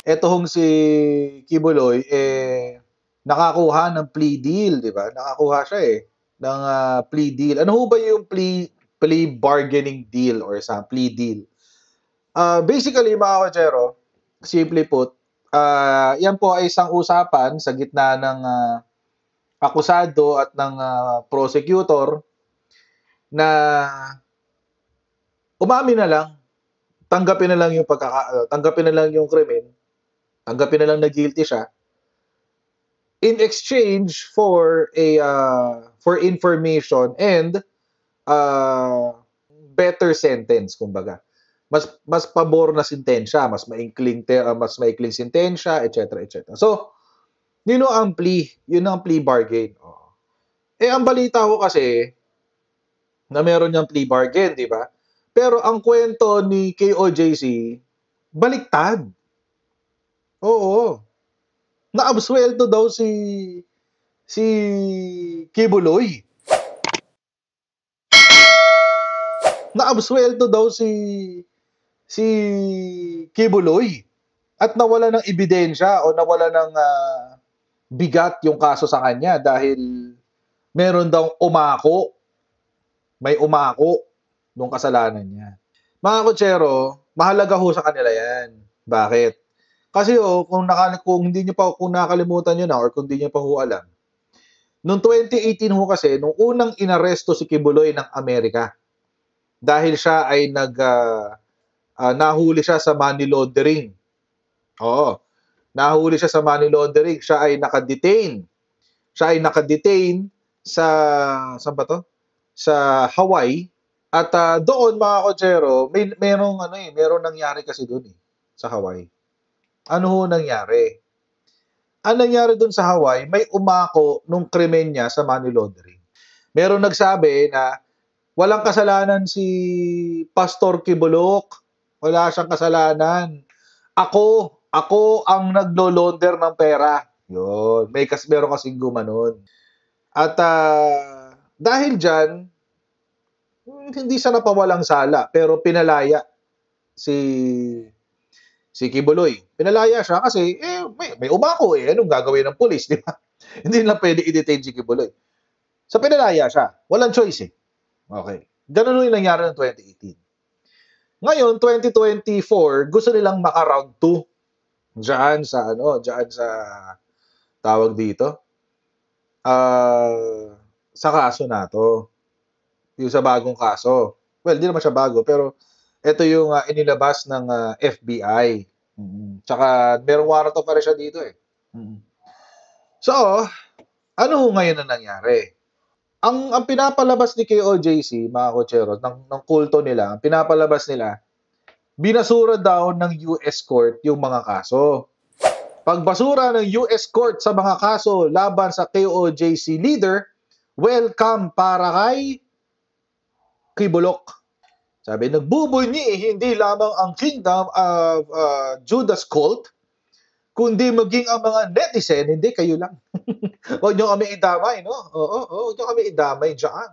Eto hong si Kibuloy, nakakuha ng plea deal, di ba? Nakakuha siya ng plea deal. Ano ho ba yung plea bargaining deal or sa plea deal? Basically, mga kotsero, simply put, yan po ay isang usapan sa gitna ng akusado at ng prosecutor na umamin na lang, tanggapin na lang yung tanggapin na lang yung krimen, tanggapin na lang na guilty siya in exchange for for information and better sentence, kumbaga. Mas pabor na sentensya, mas maikling sentensya, etc., etc. So, yun ang plea bargain. Ang balita ko kasi na meron niyang plea bargain, di ba? Pero ang kwento ni KOJC, baliktad. Oo. Na-absuelto daw si Kibuloy. Na-absuelto daw si Kibuloy at nawala ng ebidensya o nawala ng bigat yung kaso sa kanya dahil meron daw may umako nung kasalanan niya. Mga kotsero, mahalaga ho sa kanila yan. Bakit? Kasi kung hindi niyo pa, kung nakalimutan niyo na or kung hindi niyo pa ho alam, noong 2018 ho kasi, nung unang inaresto si Kibuloy ng Amerika, dahil siya ay nahuli siya sa money laundering. Oo. Nahuli siya sa money laundering. Siya ay nakadetain. Saan ba to? Sa Hawaii. At doon, mga kotsero, merong nangyari kasi doon sa Hawaii. Ano ho nangyari? Ang nangyari doon sa Hawaii, may umako nung krimen niya sa money laundering. Meron nagsabi na walang kasalanan si Pastor Kibulok. Wala siyang kasalanan. Ako ang naglo-launder ng pera. Yun. Meron kasing gumanon. At dahil dyan, hindi siya napawalang sala, pero pinalaya si Kibuloy. Pinalaya siya kasi may umako Anong gagawin ng pulis, di ba? Hindi na pwede i-detain si Kibuloy. So pinalaya siya. Walang choice Okay. Ganun yung nangyari ng 2018. Ngayon, 2024, gusto nilang maka-round 2 diyan sa tawag dito. Sa kaso na to. Yung sa bagong kaso. Well, di naman siya bago, pero ito yung inilabas ng FBI. Tsaka merong warrant of arrest siya dito So, ano ngayon na nangyari? Ang pinapalabas ni KOJC, mga kotsero, ng kulto nila, ang pinapalabas nila, binasura daw ng US Court yung mga kaso. Pagbasura ng US Court sa mga kaso laban sa KOJC leader, welcome para kay Kibulok. Sabi, nagbubunyi hindi lamang ang kingdom of Judas cult, kundi maging ang mga netizen, hindi kayo lang. Huwag nyo kami idamay, no? Huwag nyo kami idamay dyan.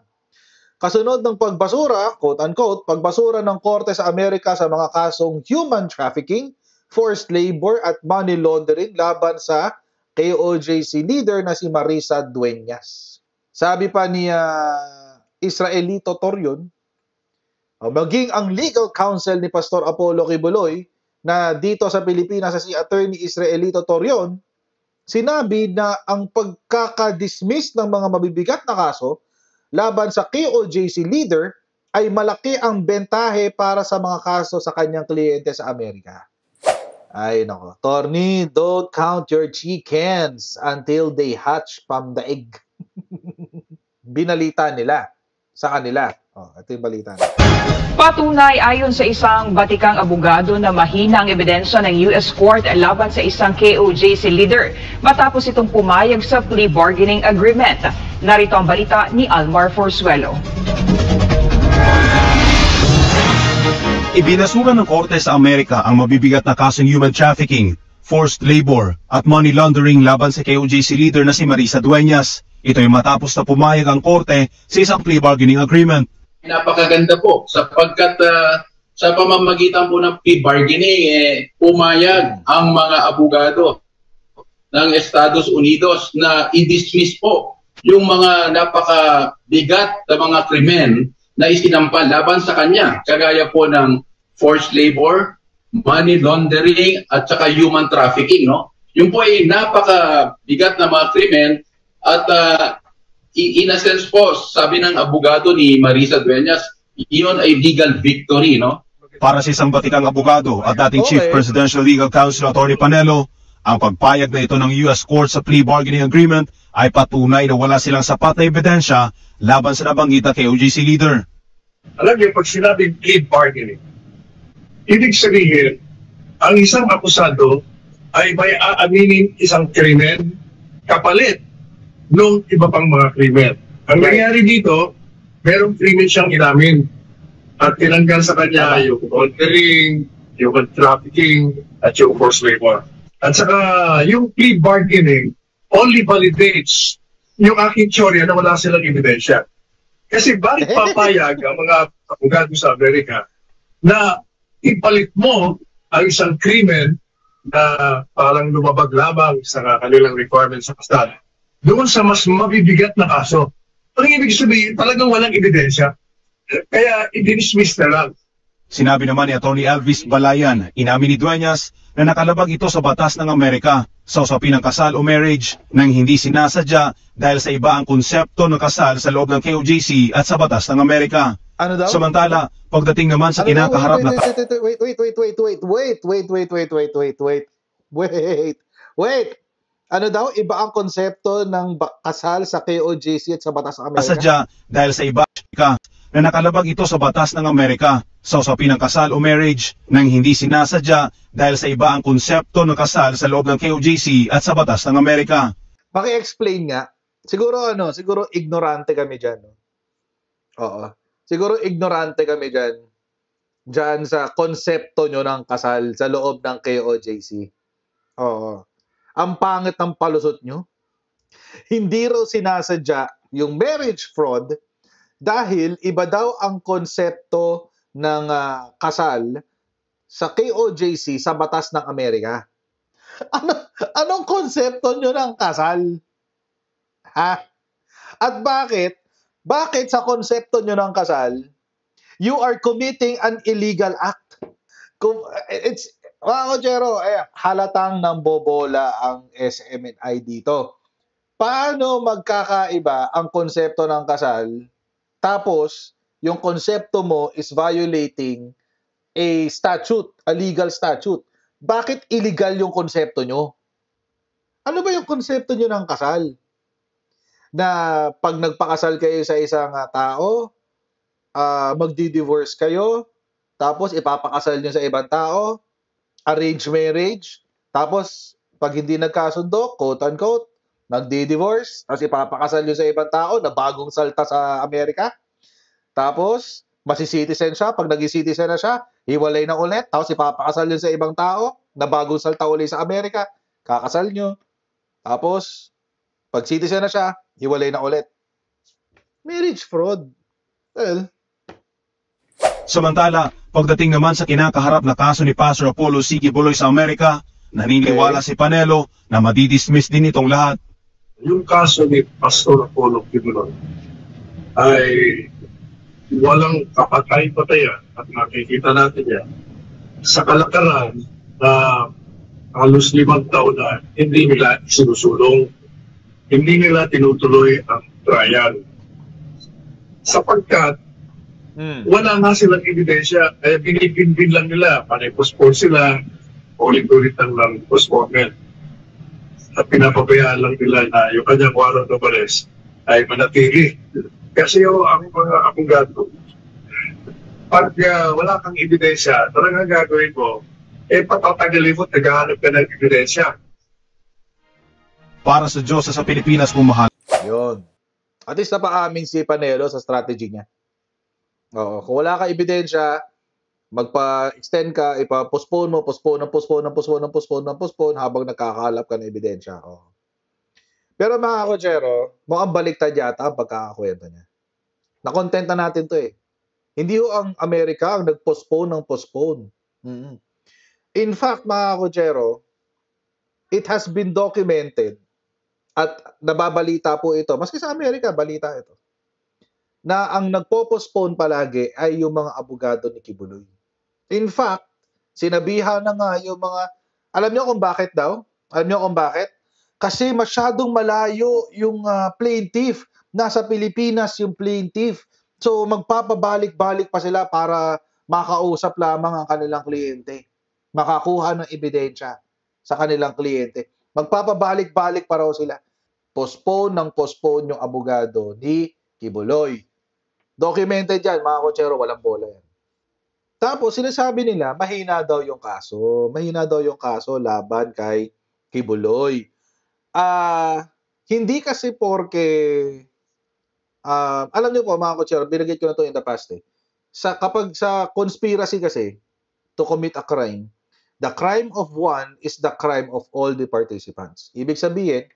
Kasunod ng pagbasura, quote-unquote, pagbasura ng korte sa Amerika sa mga kasong human trafficking, forced labor at money laundering laban sa KOJC leader na si Marisa Dueñas. Sabi pa ni Israelito Torion, maging ang legal counsel ni Pastor Apollo Kibuloy na dito sa Pilipinas sa si Attorney Israelito Torion, sinabi na ang pagkakadismiss ng mga mabibigat na kaso laban sa KOJC leader ay malaki ang bentahe para sa mga kaso sa kanyang kliyente sa Amerika. Ay nako, Torny, don't count your chickens until they hatch from the egg. Binalita nila sa kanila. Ito yung balita nila. Patunay ayon sa isang batikang abogado na mahina ang ebidensya ng US Court laban sa isang KOJC leader matapos itong pumayag sa plea bargaining agreement. Narito ang balita ni Almar Forzuelo. Ibinasura ng korte sa Amerika ang mabibigat na kasong human trafficking, forced labor at money laundering laban sa KOJC leader na si Marisa Dueñas. Ito ay matapos na pumayag ang korte sa isang plea bargaining agreement. Napakaganda po sapagkat sa pamamagitan po ng plea bargaining, pumayag ang mga abogado ng Estados Unidos na i-dismiss po yung mga napakabigat na mga krimen na isinampa laban sa kanya, kagaya po ng forced labor, money laundering, at saka human trafficking. No? Yung po ay napakabigat na mga krimen at in a sense po, sabi ng abogado ni Marisa Dueñas, iyon ay legal victory. No? Para sa isang batikang abogado at dating Chief Presidential Legal Counsel Atty. Panelo, ang pagpayag na ito ng US Court sa plea bargaining agreement ay patunay na wala silang sapat na ebidensya laban sa nabanggit na KOJC leader. Alam niyo, pag sinabing plea bargaining, ibig sabihin, ang isang akusado ay may aaminin isang krimen kapalit ng iba pang mga krimen. Ang nangyari dito, merong krimen siyang inamin at tinanggal sa kanya yung laundering, human trafficking, at yung forced labor. At saka yung plea bargaining only validates yung aking teorya na wala silang ebidensya. Kasi bakit papayag ang mga abogado sa Amerika na ipalit mo ang isang krimen na parang lumabag lamang sa kanilang requirements sa kasal doon sa mas mabibigat na kaso? Ang ibig sabihin, talagang walang ebidensya. Kaya i-dismiss na lang. Sinabi naman ni Atty. Elvis Balayan, inamin ni Dueñas na nakalabag ito sa batas ng Amerika sa usapin ng kasal o marriage nang hindi sinasadya dahil sa iba ang konsepto ng kasal sa loob ng KOJC at sa batas ng Amerika. Ano daw? Samantala, pagdating naman sa kinakaharap na Wait. Ano daw? Iba ang konsepto ng kasal sa KOJC at sa batas ng Amerika? Sadya dahil sa iba na nakalabag ito sa batas ng Amerika sa usapin ng kasal o marriage nang hindi sinasadya dahil sa iba ang konsepto ng kasal sa loob ng KOJC at sa batas ng Amerika. Paki-explain nga. Siguro ignorante kami diyan, no? Oo. Siguro ignorante kami diyan sa konsepto nyo ng kasal sa loob ng KOJC. Oo. Ang pangit ng palusot nyo. Hindi raw sinasadya yung marriage fraud dahil iba daw ang konsepto ng kasal sa KOJC sa batas ng Amerika. Anong konsepto nyo ng kasal? Ha? At bakit sa konsepto nyo ng kasal, you are committing an illegal act? It's, Jero, halatang nambobola ang SMNI dito. Paano magkakaiba ang konsepto ng kasal tapos yung konsepto mo is violating a statute, a legal statute? Bakit illegal yung konsepto nyo? Ano ba yung konsepto nyo ng kasal? Na pag nagpakasal kayo sa isang tao, magdi-divorce kayo, tapos ipapakasal nyo sa ibang tao, arranged marriage, tapos pag hindi nagkasundo, quote-unquote, nagdi-divorce, tapos ipapakasal nyo sa ibang tao na bagong salta sa Amerika, tapos masisitizen siya, pag nag-citizen na siya, hiwalay na ulit, tapos ipapakasal nyo sa ibang tao na bagong salta ulit sa Amerika, kakasal nyo, tapos pag citizen na siya, hiwalay na ulit. Marriage fraud. Well, Samantala, pagdating naman sa kinakaharap na kaso ni Pastor Apollo C. Buloy sa Amerika, naniniwala si Panelo na madidismiss din itong lahat. Yung kaso ni Pastor Apollo Kibuloy ay walang kapatay-patayan at nakikita natin yan sa kalakaran na halos 5 taon na hindi nila sinusulong, hindi nila tinutuloy ang trial. Sapagkat wala nga silang ebidensya, kaya binibinbin lang nila, panay-postpone sila, ulit-ulit lang postponement. At pinapabayaan lang nila na yung kanyang warrant of arrest ay manatili. Kasi ang mga abogado, pag wala kang ebidensya, talagang gagawin mo, patatagalin mo, naghahanap ka ng ebidensya. Para sa Diyos sa Pilipinas bumahal. yun. At least napaamin si Panelo sa strategy niya. Oo, kung wala ka ebidensya, magpa-extend ka, ipa-postpone mo, postpone habang nakakakalap ka ng ebidensya. Oo. Pero mga kotsero, mukhang baliktad yata ang pagkakakwento niya. Na-content na natin to eh. Hindi ho ang Amerika ang nag-postpone ng postpone. Mm. In fact, mga kutsero, it has been documented at nababalita po ito, maski sa Amerika, balita ito, na ang nagpo-postpone palagi ay yung mga abogado ni Kibuloy. In fact, sinabihan na nga yung mga, alam niyo kung bakit daw? Alam niyo kung bakit? Kasi masyadong malayo yung plaintiff. Nasa Pilipinas yung plaintiff. So magpapabalik-balik pa sila para makausap lamang ang kanilang kliyente. Makakuha ng ebidensya sa kanilang kliyente. Magpapabalik-balik pa raw sila. Postpone yung abogado ni Kibuloy. Documented yan, mga kutsero, walang bola yan. Tapos sinasabi nila, mahina daw yung kaso. Mahina daw yung kaso laban kay Kibuloy. Hindi kasi porke, alam niyo po mga kutsero, binigay ko na to in the past eh. Kapag sa conspiracy kasi, to commit a crime, the crime of one is the crime of all the participants. Ibig sabihin,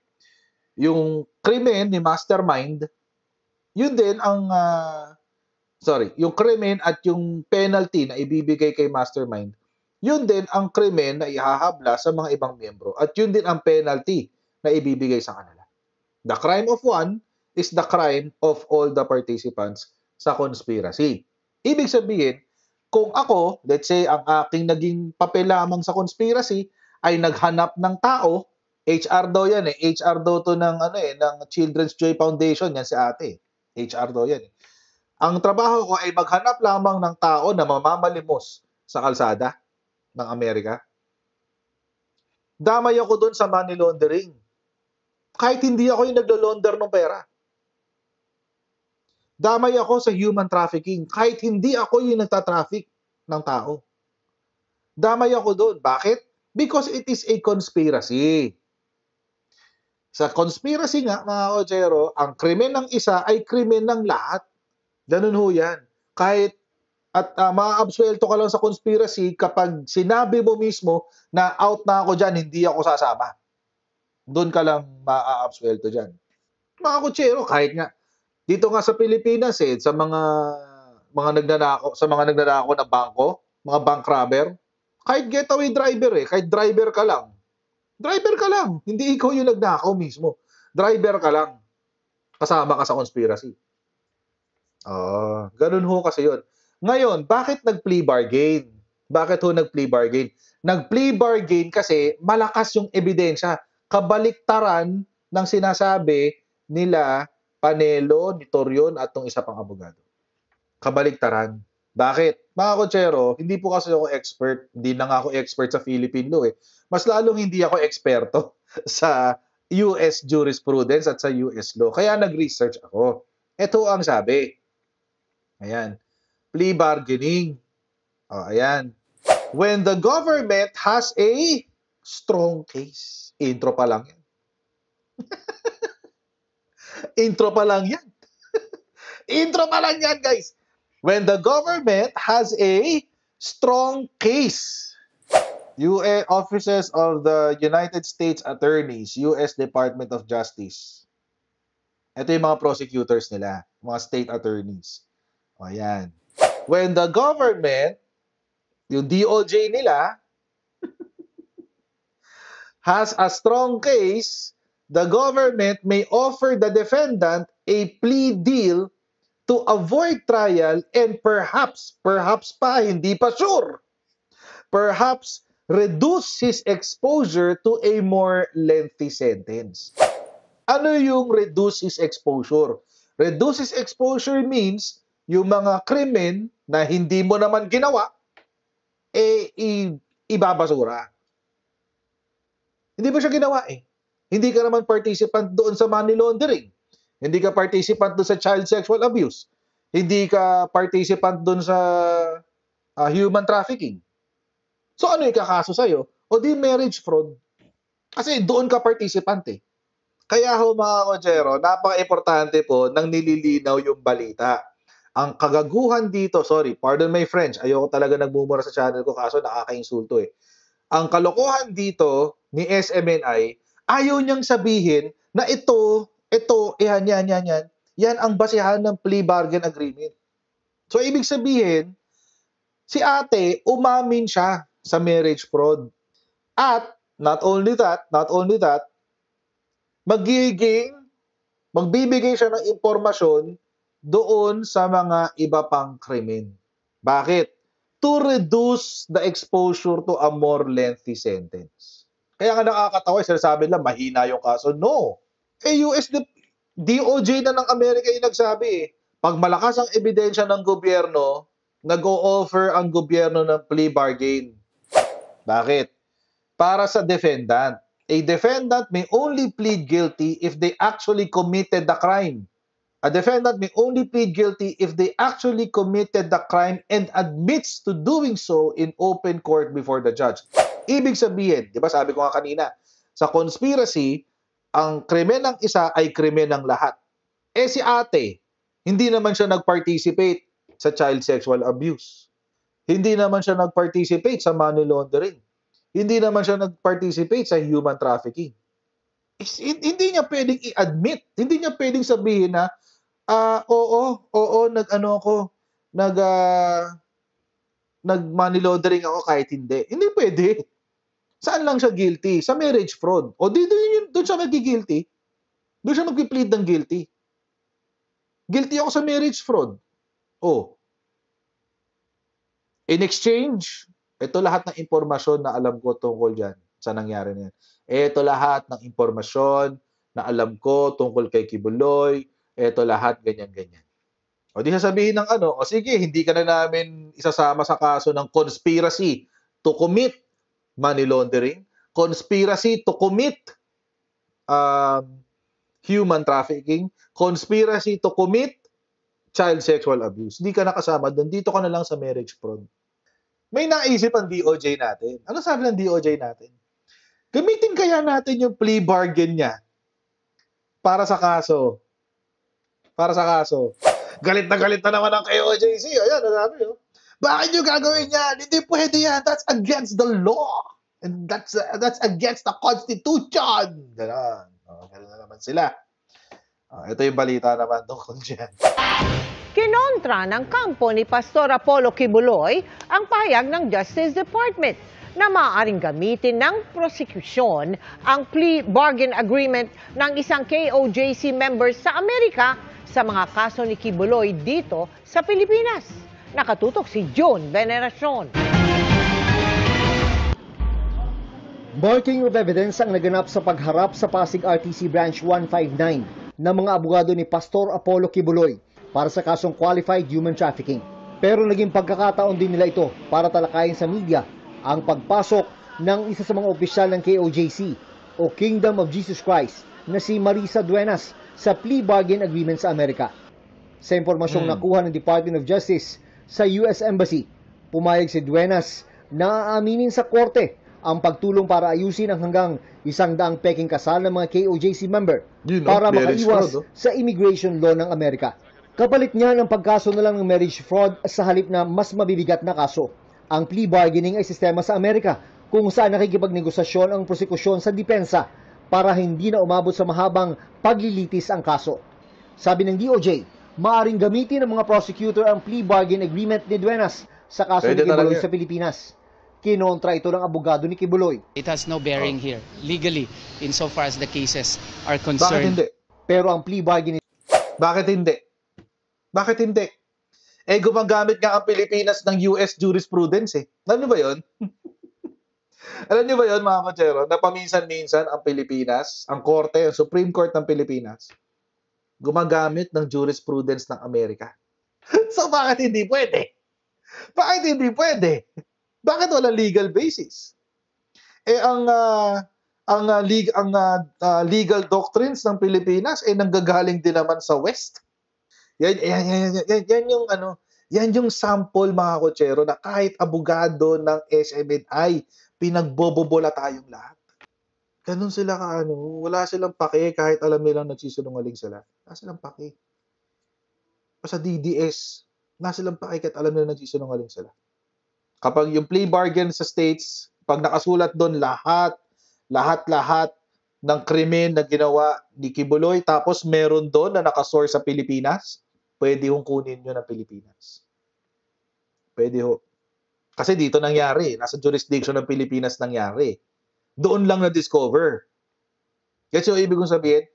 yung krimen ni mastermind, yun din ang, yung krimen at yung penalty na ibibigay kay mastermind, yun din ang krimen na ihahabla sa mga ibang miyembro. At yun din ang penalty na ibibigay sa kanila. The crime of one is the crime of all the participants sa conspiracy. Ibig sabihin, kung ako, let's say, ang aking naging papel lamang sa conspiracy ay naghanap ng tao, HR daw yan eh. HR daw to ng, ng Children's Joy Foundation, yan si ate. HR daw yan eh. Ang trabaho ko ay maghanap lamang ng tao na mamamalimos sa kalsada ng Amerika. Damay ako doon sa money laundering. Kahit hindi ako yung naglo-launder ng pera. Damay ako sa human trafficking. Kahit hindi ako yung nagtatraffic ng tao. Damay ako doon. Bakit? Because it is a conspiracy. Sa conspiracy nga, mga kotsero, ang krimen ng isa ay krimen ng lahat. Ganun ho yan. Kahit at maaabsuelto ka lang sa conspiracy kapag sinabi mo mismo na out na ako dyan, hindi ako sasama. Doon ka lang maaabsuelto dyan. Mga kutsero, kahit nga, dito nga sa Pilipinas sa mga nagnanakaw na bangko, mga bank robber, kahit getaway driver kahit driver ka lang. Driver ka lang, hindi ikaw yung nagnakaw mismo. Driver ka lang. Kasama ka sa conspiracy. Ganun ho kasi yun. Ngayon, bakit nag-plea bargain? Bakit ho nag-plea bargain? Nag-plea bargain kasi malakas yung ebidensya. Kabaliktaran ng sinasabi nila Panelo, ni Torion at tong isa pang abogado. Kabaliktaran. Bakit? Mga kotsero, hindi po kasi ako expert. Hindi na nga ako expert sa Philippine law Mas lalong hindi ako eksperto sa US jurisprudence at sa US law. Kaya nag-research ako. Ito ang sabi. Ayan. Plea bargaining. Ayan. When the government has a strong case. Intro pa lang yan. Intro pa lang yan. Intro pa lang yan, guys. When the government has a strong case. U.S. Offices of the United States Attorneys, U.S. Department of Justice. Ito yung mga prosecutors nila, mga state attorneys. Ayan. When the government, yung DOJ nila, has a strong case, the government may offer the defendant a plea deal to avoid trial and perhaps pa, hindi pa sure, perhaps reduce his exposure to a more lengthy sentence. Ano yung reduce his exposure? Reduce his exposure means yung mga krimen na hindi mo naman ginawa, ibabasura. Hindi mo siya ginawa Hindi ka naman participant doon sa money laundering. Hindi ka participant doon sa child sexual abuse. Hindi ka participant doon sa human trafficking. So ano yung kakaso sa'yo? O di marriage fraud. Kasi doon ka participant Kaya ho mga kotsero, napaka-importante po nang nililinaw yung balita. Ang kagaguhan dito, sorry, pardon my French, ayoko talaga nagmumura sa channel ko kaso nakaka-insulto Ang kalokohan dito ni SMNI, ayaw niyang sabihin na ito, yan ang basihan ng plea bargain agreement. So, ibig sabihin, si ate, umamin siya sa marriage fraud. At, not only that, magbibigay siya ng impormasyon doon sa mga iba pang krimen. Bakit? To reduce the exposure to a more lengthy sentence. Kaya nga nakakatawa, sinasabi lang, mahina yung kaso. No. DOJ na ng Amerika yung nagsabi eh. Pag malakas ang ebidensya ng gobyerno, nag-o-offer ang gobyerno ng plea bargain. Bakit? Para sa defendant. A defendant may only plead guilty if they actually committed the crime. A defendant may only plead guilty if they actually committed the crime and admits to doing so in open court before the judge. Ibig sabihin, di ba sabi ko nga kanina, sa conspiracy, ang krimen ng isa ay krimen ng lahat. Si ate, hindi naman siya nag-participate sa child sexual abuse. Hindi naman siya nag-participate sa money laundering. Hindi naman siya nag-participate sa human trafficking. Hindi niya pwedeng i-admit. Hindi niya pwedeng sabihin na, nag-money laundering ako kahit hindi. Hindi pwede. Saan lang siya guilty? Sa marriage fraud. O doon siya mag-guilty. Doon siya mag-plead ng guilty. Guilty ako sa marriage fraud. In exchange, ito lahat ng impormasyon na alam ko tungkol dyan sa nangyari na yan. Ito lahat ng impormasyon na alam ko tungkol kay Kibuloy. Ito lahat, ganyan-ganyan. O di sasabihin ng sige, hindi ka na namin isasama sa kaso ng conspiracy to commit money laundering, conspiracy to commit human trafficking, conspiracy to commit child sexual abuse. Hindi ka nakasama doon. Dito ka na lang sa marriage fraud. May naisip ang DOJ natin. Ano sabi ng DOJ natin? Gamitin kaya natin yung plea bargain niya para sa kaso. Galit na naman ang KOJC. Ayan, nasabi yun. Bakit nyo gagawin yan? Hindi pwede yan. That's against the law. And that's against the Constitution. Ganon. Ganon na naman sila. Ito yung balita naman tungkol dyan. Kinontra ng kampo ni Pastor Apollo Kibuloy ang pahayag ng Justice Department na maaaring gamitin ng prosecution ang plea bargain agreement ng isang KOJC member sa Amerika sa mga kaso ni Kibuloy dito sa Pilipinas. Nakatutok si John Veneracion. Barking of evidence ang naganap sa pagharap sa Pasig RTC Branch 159 ng mga abogado ni Pastor Apollo Kibuloy para sa kasong qualified human trafficking. Pero naging pagkakataon din nila ito para talakayin sa media ang pagpasok ng isa sa mga opisyal ng KOJC o Kingdom of Jesus Christ na si Marisa Duenas sa plea bargain agreement sa Amerika. Sa impormasyong nakuha ng Department of Justice sa US Embassy, pumayag si Duenas na aaminin sa korte ang pagtulong para ayusin ang hanggang 100 peking kasal ng mga KOJC member para makaiwas sa immigration law ng Amerika. Kapalit niya ng pagkaso na lang ng marriage fraud sa halip na mas mabibigat na kaso. Ang plea bargaining ay sistema sa Amerika kung saan nakikipagnegosasyon ang prosekusyon sa depensa para hindi na umabot sa mahabang paglilitis ang kaso. Sabi ng DOJ, maaaring gamitin ng mga prosecutor ang plea bargain agreement ni Duenas sa kaso ni Kibuloy sa Pilipinas. Kinontra ito ng abogado ni Kibuloy. It has no bearing here, legally, insofar as the cases are concerned. Bakit hindi? Pero ang plea bargain... Bakit hindi? Gumagamit nga ang Pilipinas ng US jurisprudence eh. Alam niyo ba yun? Alam niyo ba yun, mga kotsero, na paminsan-minsan ang Pilipinas, ang korte, ang Supreme Court ng Pilipinas, gumagamit ng jurisprudence ng Amerika. So bakit hindi pwede? Bakit walang legal basis? Ang legal doctrines ng Pilipinas nanggagaling din naman sa West. Yan yung sample, mga kotsero, na kahit abogado ng SMNI, pinagbobobola tayong lahat. Ganun sila wala silang pake kahit alam nilang nagsisinungaling sila. Wala silang pake. Sa DDS, wala silang pake kahit alam nilang nagsisinungaling sila. Kapag yung plea bargain sa States, pag nakasulat doon lahat ng krimen na ginawa ni Kibuloy, tapos meron doon na nakasource sa Pilipinas, pwede yung kunin nyo ng Pilipinas. Pwede ho. Kasi dito nangyari. Nasa jurisdiction ng Pilipinas nangyari. Doon lang na-discover. Kasi yung ibig kong sabihin,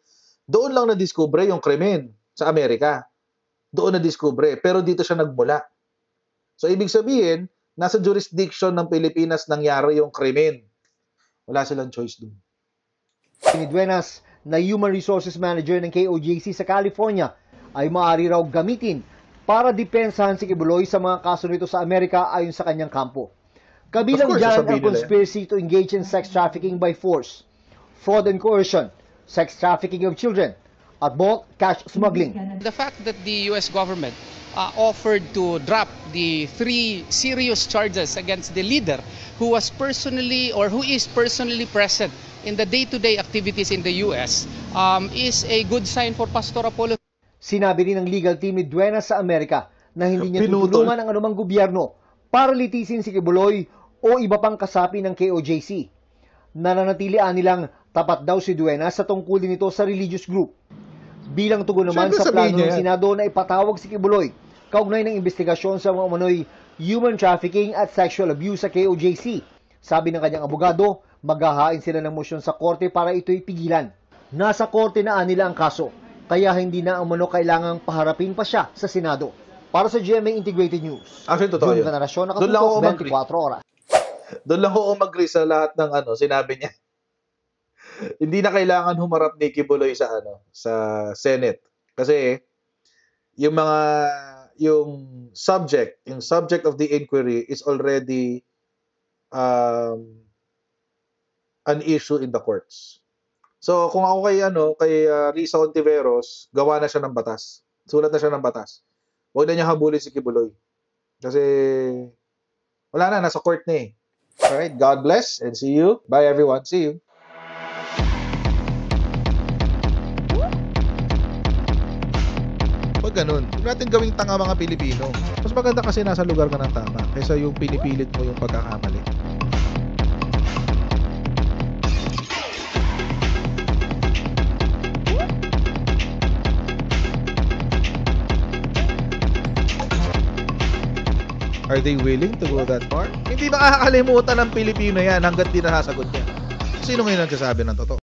doon lang na-discover yung krimen sa Amerika. Doon na-discover. Pero dito siya nagmula. So, ibig sabihin, nasa jurisdiction ng Pilipinas nangyari yung krimen. Wala silang choice doon. Si Duenas, na Human Resources Manager ng KOJC sa California, ay maaari raw gamitin para depensahan si Kibuloy sa mga kaso nito sa Amerika ayon sa kanyang kampo. Kabilang dyan ang conspiracy to engage in sex trafficking by force, fraud and coercion, sex trafficking of children, at bulk cash smuggling. The fact that the US government offered to drop the 3 serious charges against the leader who was personally or who is personally present in the day-to-day activities in the US is a good sign for Pastor Apollo. Sinabi rin ng legal team ni Duenas sa Amerika na hindi niya tutulungan ang anumang gobyerno para litisin si Kibuloy o iba pang kasapi ng KOJC. Nananatilian nilang tapat daw si Duenas sa tungkulin nito sa religious group. Bilang tugon naman sa plano ng Senado na ipatawag si Kibuloy kaugnay ng investigasyon sa mga umano'y human trafficking at sexual abuse sa KOJC. Sabi ng kanyang abogado, maghahain sila ng motion sa korte para ito'y pigilan. Nasa korte na nila ang kaso, kaya hindi na umano kailangang paharapin pa siya sa Senado. Para sa GMA Integrated News, actually, totoo yun. Doon lang ako 24 oras. Doon lang ako mag-agree sa lahat ng sinabi niya. Hindi na kailangan humarap ni Kibuloy sa sa Senate kasi yung subject of the inquiry is already an issue in the courts. So kung ako kay Risa Ontiveros, gawa na siya ng batas. Sulat na siya ng batas. Huwag na niya habulin si Kibuloy. Kasi wala na, nasa court na eh. Alright, God bless and see you. Bye everyone. See you. Pag ganun, huwag natin gawing tanga mga Pilipino. Mas maganda kasi nasa lugar ka ng tama kaysa yung pinipilit mo yung pagkakamali. Are they willing to go that far? Hindi makakalimutan ng Pilipino yan hanggat di nasasagot niya. Sino ngayon nagsasabi ng totoo?